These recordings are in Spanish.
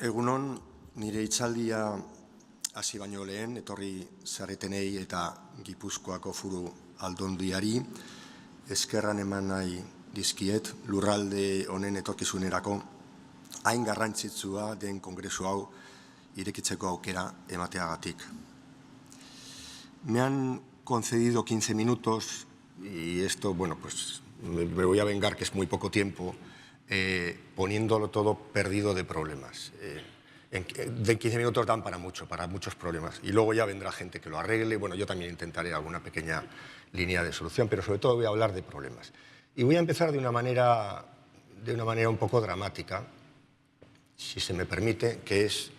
Egunon, nire hitzaldia hasi baino lehen, etorri zaretenei eta Gipuzkoako Foru Aldundiari eskerran eman nahi dizkiet lurralde honen etorkizunerako hain garrantzitsua den kongresu hau irekitzeko aukera emateagatik. Me han concedido 15 minutos y esto, bueno, pues me voy a vengar que es muy poco tiempo, poniéndolo todo perdido de problemas. De 15 minutos dan para muchos problemas. Y luego ya vendrá gente que lo arregle. Bueno, yo también intentaré alguna pequeña línea de solución, pero sobre todo voy a hablar de problemas. Y voy a empezar de una manera un poco dramática, si se me permite, que es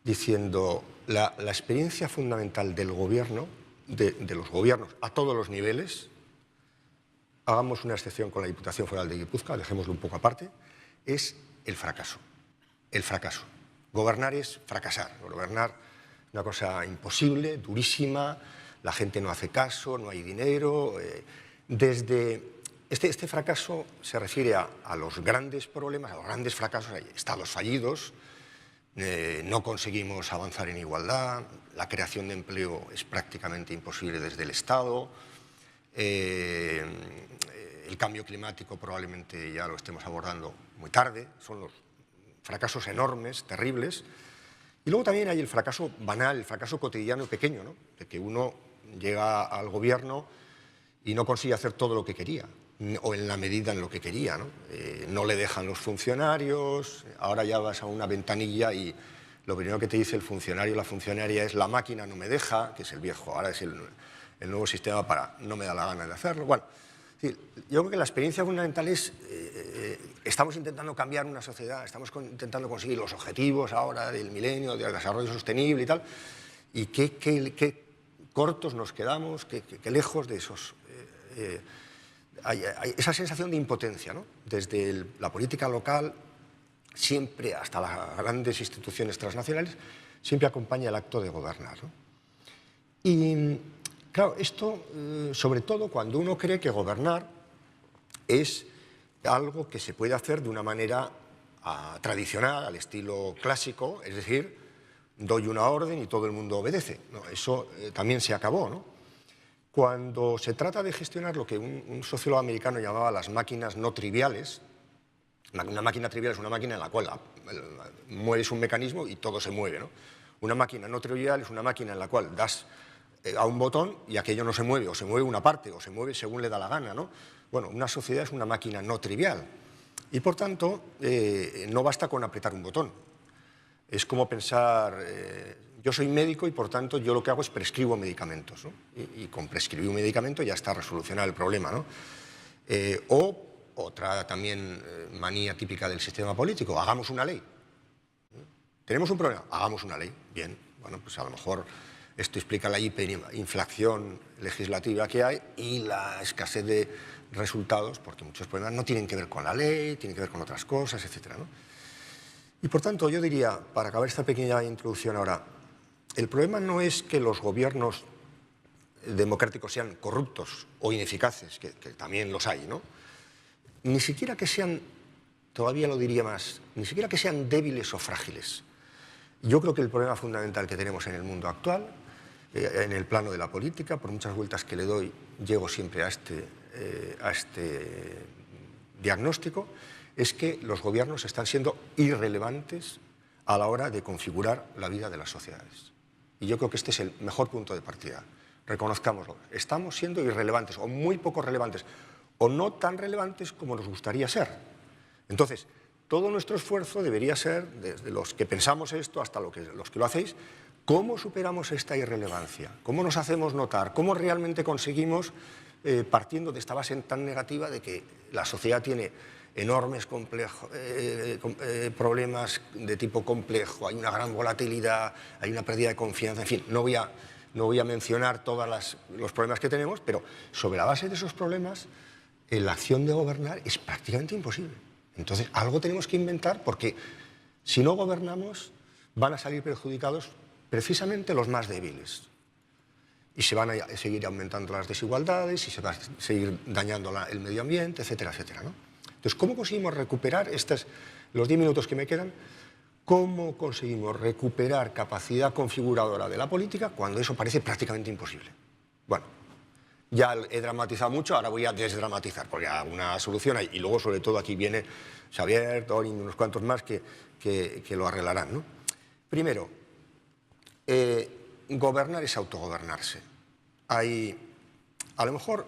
diciendo la experiencia fundamental del gobierno, de los gobiernos a todos los niveles. Hagamos una excepción con la Diputación Foral de Guipúzcoa, dejémoslo un poco aparte, es el fracaso. El fracaso. Gobernar es fracasar. Gobernar es una cosa imposible, durísima, la gente no hace caso, no hay dinero. Este fracaso se refiere a los grandes problemas, a los grandes fracasos, hay estados fallidos, no conseguimos avanzar en igualdad, la creación de empleo es prácticamente imposible desde el Estado, el cambio climático probablemente ya lo estemos abordando muy tarde, son los fracasos enormes, terribles. Y luego también hay el fracaso banal, el fracaso cotidiano y pequeño, ¿no? De que uno llega al gobierno y no consigue hacer todo lo que quería, o en la medida en lo que quería, ¿no? No le dejan los funcionarios, ahora ya vas a una ventanilla y lo primero que te dice el funcionario o la funcionaria es la máquina no me deja, que es el viejo, ahora es el nuevo sistema para no me da la gana de hacerlo. Bueno, yo creo que la experiencia fundamental es, estamos intentando cambiar una sociedad, estamos intentando conseguir los objetivos ahora del milenio, del desarrollo sostenible y tal, y qué cortos nos quedamos, qué lejos de esos... Hay esa sensación de impotencia, ¿no? Desde la política local, siempre hasta las grandes instituciones transnacionales, siempre acompaña el acto de gobernar, ¿no? Y claro, esto, sobre todo cuando uno cree que gobernar es algo que se puede hacer de una manera tradicional, al estilo clásico, es decir, doy una orden y todo el mundo obedece. No, eso también se acabó, ¿no? Cuando se trata de gestionar lo que un sociólogo americano llamaba las máquinas no triviales, una máquina trivial es una máquina en la cual mueves un mecanismo y todo se mueve, ¿no? Una máquina no trivial es una máquina en la cual das a un botón y aquello no se mueve, o se mueve una parte, o se mueve según le da la gana, ¿no? Bueno, una sociedad es una máquina no trivial y, por tanto, no basta con apretar un botón. Es como pensar... yo soy médico y, por tanto, yo lo que hago es prescribo medicamentos, ¿no? Y con prescribir un medicamento ya está resolucionado el problema, ¿no? O otra también manía típica del sistema político, hagamos una ley. ¿Tenemos un problema? Hagamos una ley. Bien, bueno, pues a lo mejor esto explica la hiperinflación legislativa que hay y la escasez de resultados, porque muchos problemas no tienen que ver con la ley, tienen que ver con otras cosas, etcétera, ¿no? Y, por tanto, yo diría, para acabar esta pequeña introducción ahora, el problema no es que los gobiernos democráticos sean corruptos o ineficaces, que también los hay, ¿no? Ni siquiera que sean, todavía lo diría más, ni siquiera que sean débiles o frágiles. Yo creo que el problema fundamental que tenemos en el mundo actual, en el plano de la política, por muchas vueltas que le doy, llego siempre a este diagnóstico, es que los gobiernos están siendo irrelevantes a la hora de configurar la vida de las sociedades. Y yo creo que este es el mejor punto de partida. Reconozcámoslo. Estamos siendo irrelevantes o muy poco relevantes o no tan relevantes como nos gustaría ser. Entonces, todo nuestro esfuerzo debería ser, desde los que pensamos esto hasta los que lo hacéis, ¿cómo superamos esta irrelevancia? ¿Cómo nos hacemos notar? ¿Cómo realmente conseguimos, partiendo de esta base tan negativa de que la sociedad tiene enormes problemas de tipo complejo, hay una gran volatilidad, hay una pérdida de confianza, en fin, no voy a mencionar todos los problemas que tenemos, pero sobre la base de esos problemas, la acción de gobernar es prácticamente imposible. Entonces, algo tenemos que inventar porque si no gobernamos van a salir perjudicados precisamente los más débiles. Y se van a seguir aumentando las desigualdades y se va a seguir dañando el medio ambiente, etcétera, etcétera, ¿no? Entonces, ¿cómo conseguimos recuperar los 10 minutos que me quedan? ¿cómo conseguimos recuperar capacidad configuradora de la política cuando eso parece prácticamente imposible? Bueno, ya he dramatizado mucho, ahora voy a desdramatizar, porque alguna solución hay. Y luego, sobre todo, aquí viene Xavier, Torin y unos cuantos más que lo arreglarán, ¿no? Primero, gobernar es autogobernarse. A lo mejor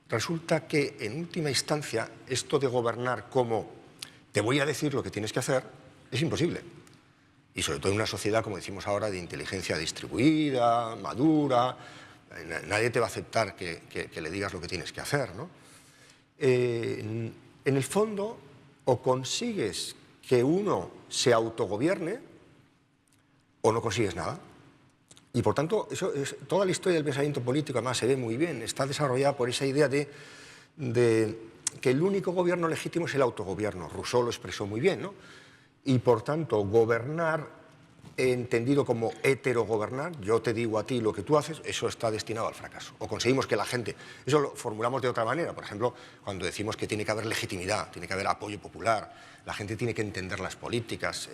resulta que, en última instancia, esto de gobernar como te voy a decir lo que tienes que hacer es imposible. Y sobre todo en una sociedad, como decimos ahora, de inteligencia distribuida, madura. Nadie te va a aceptar que le digas lo que tienes que hacer, ¿no? En el fondo, o consigues que uno se autogobierne o no consigues nada. Y por tanto, toda la historia del pensamiento político, además, se ve muy bien, está desarrollada por esa idea de que el único gobierno legítimo es el autogobierno. Rousseau lo expresó muy bien, ¿no? Y por tanto, gobernar, entendido como heterogobernar, yo te digo a ti lo que tú haces, eso está destinado al fracaso. O conseguimos que la gente, eso lo formulamos de otra manera, por ejemplo, cuando decimos que tiene que haber legitimidad, tiene que haber apoyo popular, la gente tiene que entender las políticas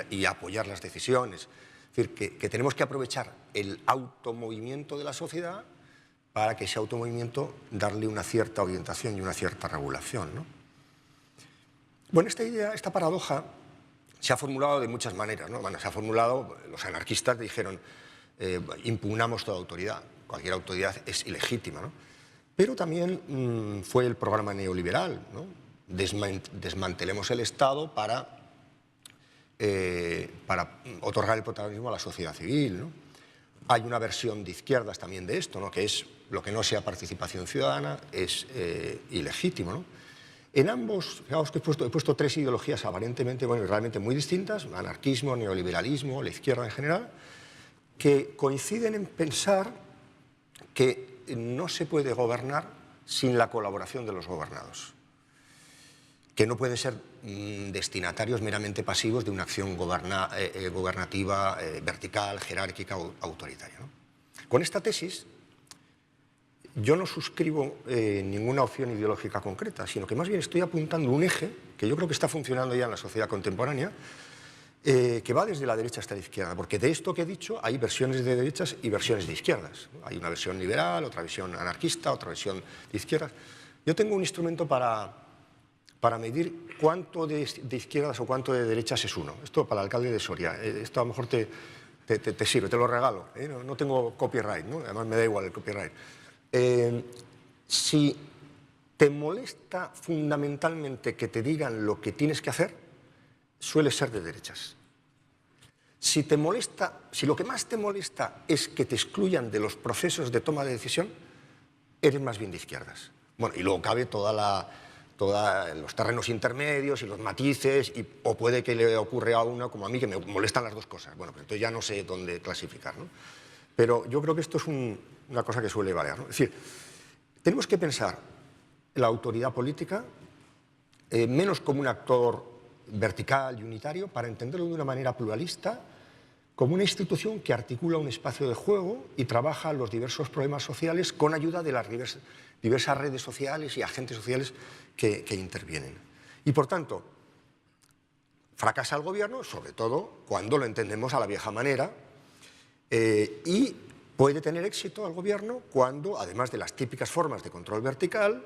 y apoyar las decisiones. Es decir, que tenemos que aprovechar el automovimiento de la sociedad para que ese automovimiento darle una cierta orientación y una cierta regulación, ¿no? Bueno, esta idea, esta paradoja, se ha formulado de muchas maneras, ¿no? Bueno, se ha formulado, los anarquistas dijeron, impugnamos toda autoridad, cualquier autoridad es ilegítima, ¿no? Pero también fue el programa neoliberal, ¿no? Desmantelemos el Estado para otorgar el protagonismo a la sociedad civil, ¿no? Hay una versión de izquierdas también de esto, ¿no? Que es lo que no sea participación ciudadana es ilegítimo, ¿no? En ambos, fijaos que he puesto tres ideologías aparentemente, bueno, realmente muy distintas, anarquismo, neoliberalismo, la izquierda en general, que coinciden en pensar que no se puede gobernar sin la colaboración de los gobernados, que no pueden ser destinatarios meramente pasivos de una acción gobernativa vertical, jerárquica o autoritaria, ¿no? Con esta tesis, yo no suscribo ninguna opción ideológica concreta, sino que más bien estoy apuntando un eje que yo creo que está funcionando ya en la sociedad contemporánea, que va desde la derecha hasta la izquierda, porque de esto que he dicho hay versiones de derechas y versiones de izquierdas. Hay una versión liberal, otra versión anarquista, otra versión de izquierdas. Yo tengo un instrumento para medir cuánto de izquierdas o cuánto de derechas es uno. Esto para el alcalde de Soria. Esto a lo mejor te sirve, te lo regalo. No tengo copyright, ¿no? Además me da igual el copyright. Si te molesta fundamentalmente que te digan lo que tienes que hacer, suele ser de derechas. Si lo que más te molesta es que te excluyan de los procesos de toma de decisión, eres más bien de izquierdas. Bueno, y luego cabe los terrenos intermedios y los matices, o puede que le ocurra a uno como a mí que me molestan las dos cosas. Bueno, pues entonces ya no sé dónde clasificar, ¿no? Pero yo creo que esto es una cosa que suele variar, ¿no? Es decir, tenemos que pensar la autoridad política menos como un actor vertical y unitario, para entenderlo de una manera pluralista, como una institución que articula un espacio de juego y trabaja los diversos problemas sociales con ayuda de las diversas redes sociales y agentes sociales que intervienen. Y por tanto, fracasa el gobierno, sobre todo cuando lo entendemos a la vieja manera, y puede tener éxito el gobierno cuando, además de las típicas formas de control vertical,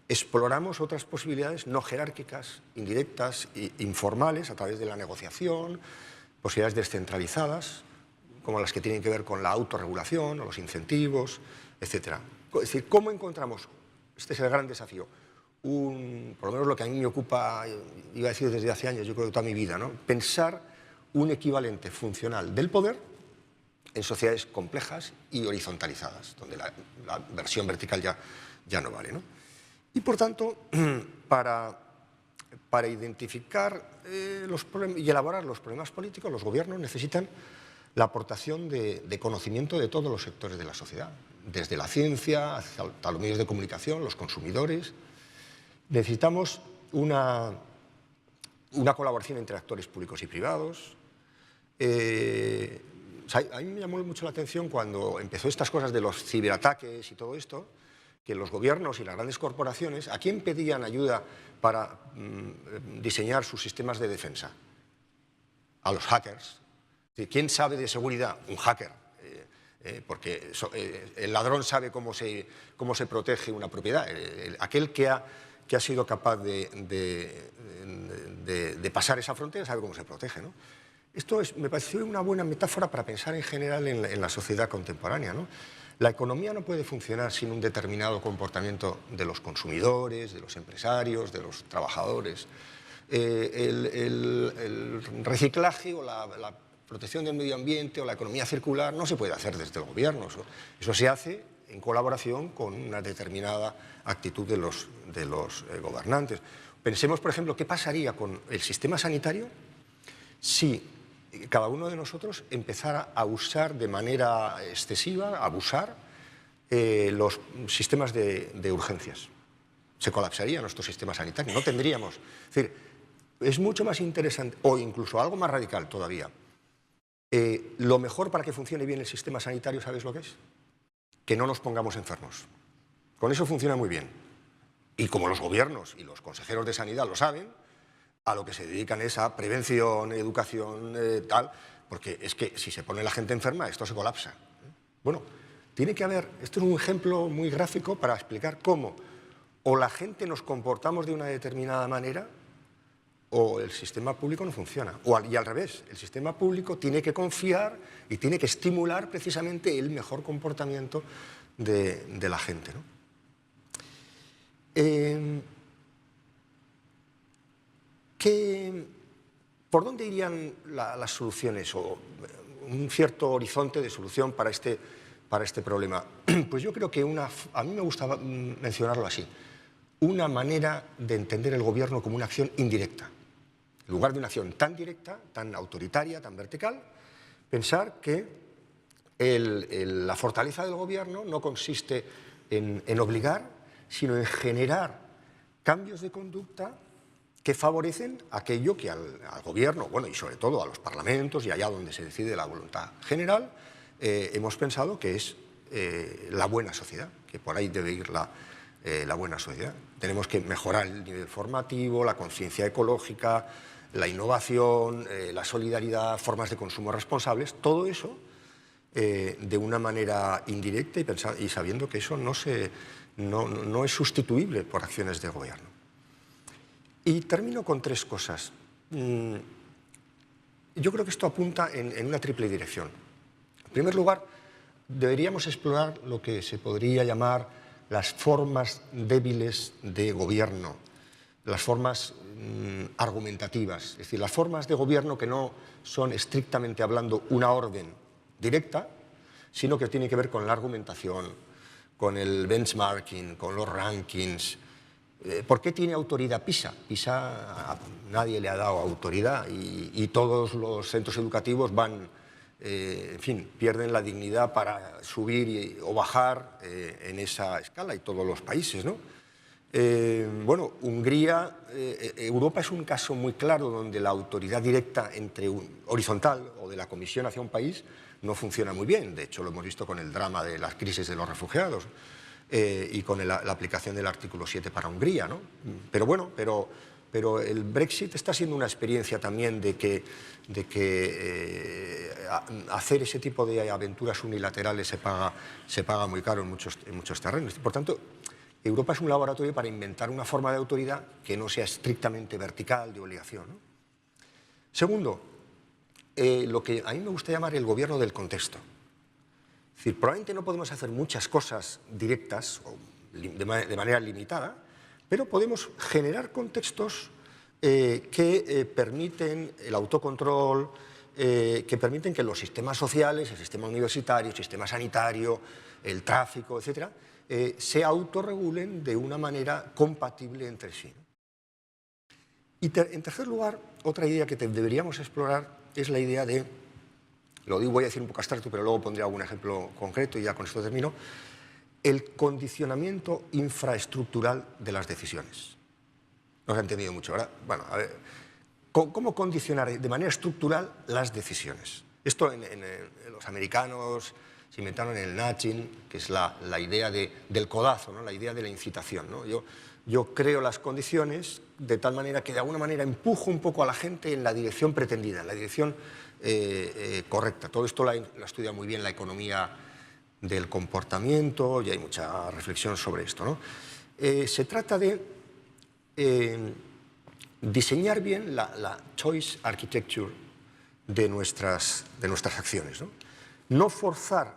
exploramos otras posibilidades no jerárquicas, indirectas e informales a través de la negociación, posibilidades descentralizadas, como las que tienen que ver con la autorregulación o los incentivos, etc. Es decir, ¿cómo encontramos? Este es el gran desafío. Por lo menos lo que a mí me ocupa, iba a decir desde hace años, yo creo que toda mi vida, ¿no? Pensar un equivalente funcional del poder en sociedades complejas y horizontalizadas, donde la versión vertical ya no vale, ¿no? Y por tanto, para identificar los problemas y elaborar los problemas políticos, los gobiernos necesitan la aportación de conocimiento de todos los sectores de la sociedad, desde la ciencia hasta los medios de comunicación, los consumidores. Necesitamos una colaboración entre actores públicos y privados. A mí me llamó mucho la atención cuando empezó estas cosas de los ciberataques y todo esto, que los gobiernos y las grandes corporaciones, ¿a quién pedían ayuda para diseñar sus sistemas de defensa? a los hackers. ¿Quién sabe de seguridad? Un hacker. Porque el ladrón sabe cómo se protege una propiedad. Aquel que ha sido capaz de pasar esa frontera sabe cómo se protege, ¿no? Esto me pareció una buena metáfora para pensar en general en la sociedad contemporánea, ¿no? La economía no puede funcionar sin un determinado comportamiento de los consumidores, de los empresarios, de los trabajadores. El reciclaje o la protección del medio ambiente o la economía circular no se puede hacer desde el gobierno. Eso se hace en colaboración con una determinada actitud de los gobernantes. Pensemos, por ejemplo, qué pasaría con el sistema sanitario si cada uno de nosotros empezara a usar de manera excesiva, a abusar los sistemas de urgencias. Se colapsaría nuestro sistema sanitario, no tendríamos. Es decir, es mucho más interesante, o incluso algo más radical todavía. Lo mejor para que funcione bien el sistema sanitario, ¿sabes lo que es? Que no nos pongamos enfermos. Con eso funciona muy bien. Y como los gobiernos y los consejeros de sanidad lo saben, a lo que se dedican es a prevención, educación, tal, porque es que si se pone la gente enferma, esto se colapsa. Bueno, tiene que haber, esto es un ejemplo muy gráfico para explicar cómo o la gente nos comportamos de una determinada manera o el sistema público no funciona. Y al revés, el sistema público tiene que confiar y tiene que estimular precisamente el mejor comportamiento de la gente, ¿no? ¿Por dónde irían las soluciones o un cierto horizonte de solución para este problema? Pues yo creo que a mí me gusta mencionarlo así, una manera de entender el gobierno como una acción indirecta. En lugar de una acción tan directa, tan autoritaria, tan vertical, pensar que la fortaleza del gobierno no consiste en obligar, sino en generar cambios de conducta que favorecen aquello que al gobierno, bueno, y sobre todo a los parlamentos y allá donde se decide la voluntad general, hemos pensado que es la buena sociedad, que por ahí debe ir la buena sociedad. Tenemos que mejorar el nivel formativo, la conciencia ecológica, la innovación, la solidaridad, formas de consumo responsables, todo eso de una manera indirecta y sabiendo que eso no es sustituible por acciones de gobierno. Y termino con tres cosas. Yo creo que esto apunta en una triple dirección. En primer lugar, deberíamos explorar lo que se podría llamar las formas débiles de gobierno, las formas argumentativas, es decir, las formas de gobierno que no son estrictamente hablando una orden directa, sino que tienen que ver con la argumentación, con el benchmarking, con los rankings. ¿Por qué tiene autoridad PISA? PISA nadie le ha dado autoridad y todos los centros educativos en fin, pierden la dignidad para subir o bajar en esa escala y todos los países, ¿no? Bueno, Hungría, Europa es un caso muy claro donde la autoridad directa horizontal o de la Comisión hacia un país no funciona muy bien. De hecho, lo hemos visto con el drama de las crisis de los refugiados. Y con la aplicación del artículo 7 para Hungría, ¿no? Pero bueno, pero el Brexit está siendo una experiencia también de que hacer ese tipo de aventuras unilaterales se paga muy caro en muchos terrenos. Por tanto, Europa es un laboratorio para inventar una forma de autoridad que no sea estrictamente vertical, de obligación, ¿no? Segundo, lo que a mí me gusta llamar el gobierno del contexto. Es decir, probablemente no podemos hacer muchas cosas directas o de manera limitada, pero podemos generar contextos que permiten el autocontrol, que permiten que los sistemas sociales, el sistema universitario, el sistema sanitario, el tráfico, etcétera, se autorregulen de una manera compatible entre sí. Y en tercer lugar, otra idea que deberíamos explorar es la idea de, lo digo, voy a decir un poco abstracto, pero luego pondré algún ejemplo concreto y ya con esto termino, el condicionamiento infraestructural de las decisiones. No se ha entendido mucho, ¿verdad? Bueno, a ver, ¿cómo condicionar de manera estructural las decisiones? Esto los americanos se inventaron el nudging, que es la idea del codazo, ¿no? La idea de la incitación, ¿no? Yo yo creo las condiciones de tal manera que de alguna manera empujo un poco a la gente en la dirección pretendida, en la dirección correcta. Todo esto lo estudia muy bien la economía del comportamiento y hay mucha reflexión sobre esto, ¿no? Se trata de diseñar bien la choice architecture de nuestras acciones, ¿no? No forzar,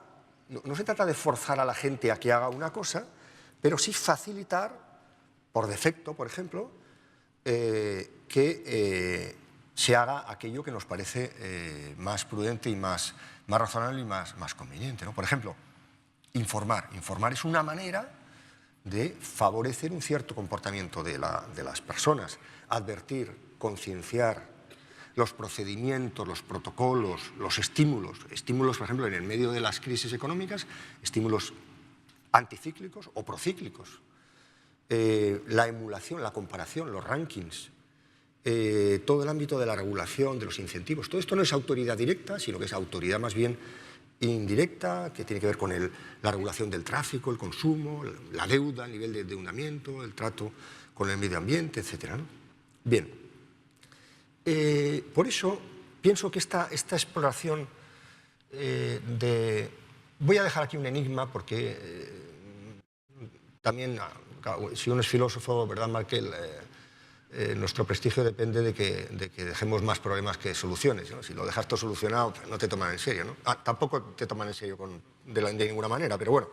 no se trata de forzar a la gente a que haga una cosa, pero sí facilitar, por defecto, por ejemplo, que se haga aquello que nos parece más prudente y más razonable y más conveniente, ¿no? Por ejemplo, informar. Informar es una manera de favorecer un cierto comportamiento de las personas, advertir, concienciar, los procedimientos, los protocolos, los estímulos, por ejemplo, en el medio de las crisis económicas, estímulos anticíclicos o procíclicos, la emulación, la comparación, los rankings, todo el ámbito de la regulación, de los incentivos. Todo esto no es autoridad directa, sino que es autoridad más bien indirecta, que tiene que ver con la regulación del tráfico, el consumo, la deuda, el nivel de endeudamiento, el trato con el medio ambiente, etc., ¿no? Bien, por eso pienso que esta exploración voy a dejar aquí un enigma porque también, si uno es filósofo, ¿verdad, Markel? Nuestro prestigio depende de que dejemos más problemas que soluciones, ¿no? Si lo dejas todo solucionado, pues no te toman en serio, ¿no? Tampoco te toman en serio de ninguna manera, pero bueno.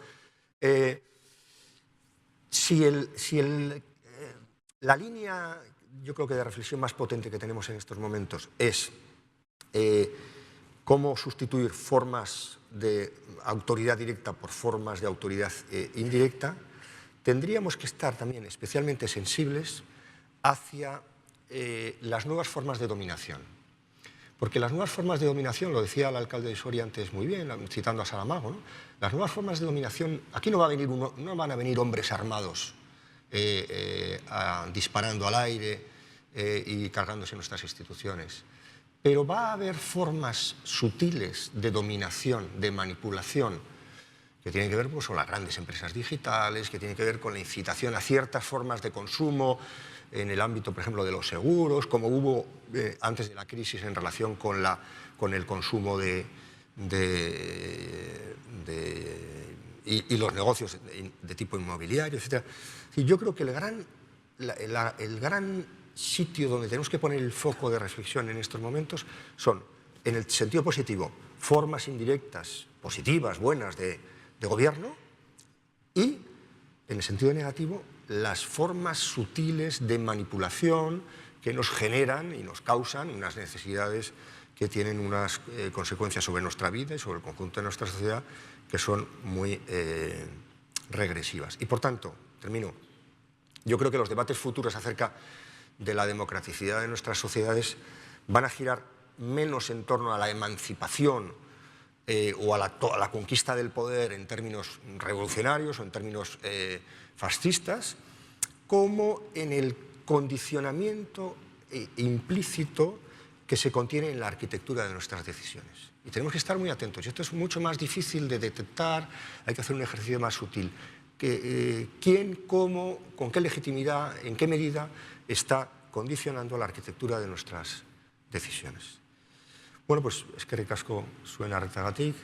La línea, yo creo que de reflexión más potente que tenemos en estos momentos es cómo sustituir formas de autoridad directa por formas de autoridad indirecta, tendríamos que estar también especialmente sensibles hacia las nuevas formas de dominación. Porque las nuevas formas de dominación, lo decía el alcalde de Soria antes muy bien, citando a Saramago, ¿no? Las nuevas formas de dominación, aquí no van a venir hombres armados disparando al aire y cargándose nuestras instituciones. Pero va a haber formas sutiles de dominación, de manipulación, que tienen que ver pues, con las grandes empresas digitales, que tienen que ver con la incitación a ciertas formas de consumo en el ámbito, por ejemplo, de los seguros, como hubo antes de la crisis en relación con el consumo y los negocios de tipo inmobiliario, etc. Yo creo que el gran sitio donde tenemos que poner el foco de reflexión en estos momentos son, en el sentido positivo, formas indirectas, positivas, buenas de gobierno, y, en el sentido negativo, las formas sutiles de manipulación que nos generan y nos causan unas necesidades que tienen unas consecuencias sobre nuestra vida y sobre el conjunto de nuestra sociedad que son muy regresivas. Y, por tanto, termino, yo creo que los debates futuros acerca de la democraticidad de nuestras sociedades van a girar menos en torno a la emancipación o a la conquista del poder en términos revolucionarios o en términos fascistas, como en el condicionamiento implícito que se contiene en la arquitectura de nuestras decisiones. Y tenemos que estar muy atentos. Y esto es mucho más difícil de detectar, hay que hacer un ejercicio más sutil. ¿Quién, cómo, con qué legitimidad, en qué medida está condicionando la arquitectura de nuestras decisiones? Bueno, pues eskerrik asko zuen arretagatik.